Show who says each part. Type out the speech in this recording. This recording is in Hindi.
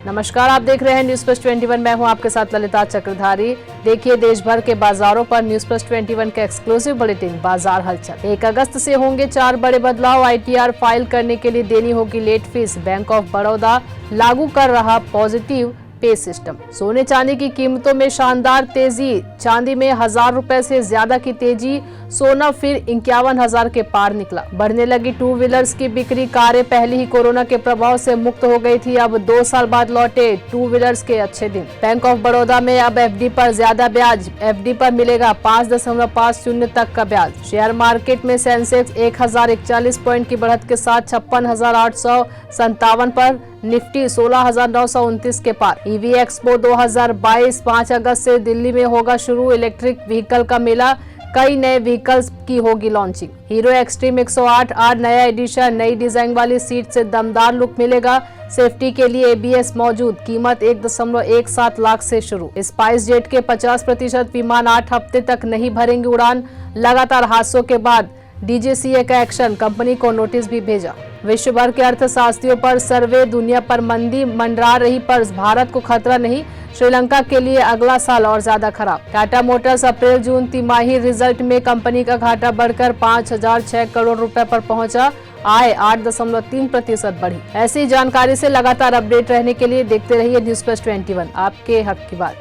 Speaker 1: नमस्कार, आप देख रहे हैं न्यूज प्लस 21। मैं हूं आपके साथ ललिता चक्रधारी। देखिए देश भर के बाजारों पर न्यूज प्लस 21 का एक्सक्लूसिव बुलेटिन बाजार हलचल। 1 अगस्त से होंगे 4 बड़े बदलाव। आईटीआर फाइल करने के लिए देनी होगी late fees. Bank of Baroda लागू कर रहा पॉजिटिव पे सिस्टम। सोने चांदी की कीमतों में शानदार तेजी। चांदी में 1000 रुपए से ज्यादा की तेजी। सोना फिर 51,000 के पार निकला। बढ़ने लगी टू व्हीलर्स की बिक्री। कारें पहले ही कोरोना के प्रभाव से मुक्त हो गई थी, अब 2 साल बाद लौटे टू व्हीलर्स के अच्छे दिन। बैंक ऑफ बड़ौदा में अब एफडी पर ज्यादा ब्याज। एफडी पर मिलेगा 5.50 तक का ब्याज। शेयर मार्केट में सेंसेक्स 1041 पॉइंट की बढ़त के साथ 56,857 पर। निफ्टी 16,929 के पार। ईवी एक्सपो 2022 5 अगस्त से दिल्ली में होगा शुरू। इलेक्ट्रिक व्हीकल का मेला, कई नए व्हीकल्स की होगी लॉन्चिंग। हीरो एक्सट्रीम 108 आज नया एडिशन। नई डिजाइन वाली सीट से दमदार लुक मिलेगा। सेफ्टी के लिए एबीएस मौजूद। कीमत 1.17 लाख से शुरू। स्पाइस जेट के 50% विमान 8 हफ्ते तक नहीं भरेंगे उड़ान। लगातार हादसों के बाद डीजीसीए का एक्शन, कंपनी को नोटिस भी भेजा। विश्व भर के अर्थशास्त्रियों पर सर्वे। दुनिया पर मंदी मंडरा रही पर भारत को खतरा नहीं। श्रीलंका के लिए अगला साल और ज्यादा खराब। टाटा मोटर्स अप्रैल जून तिमाही रिजल्ट में कंपनी का घाटा बढ़कर 5,006 करोड़ रुपए पर पहुंचा। आय 8.3% बढ़ी। ऐसी जानकारी से लगातार अपडेट रहने के लिए देखते रहिए न्यूज प्लस 21, आपके हक की बात।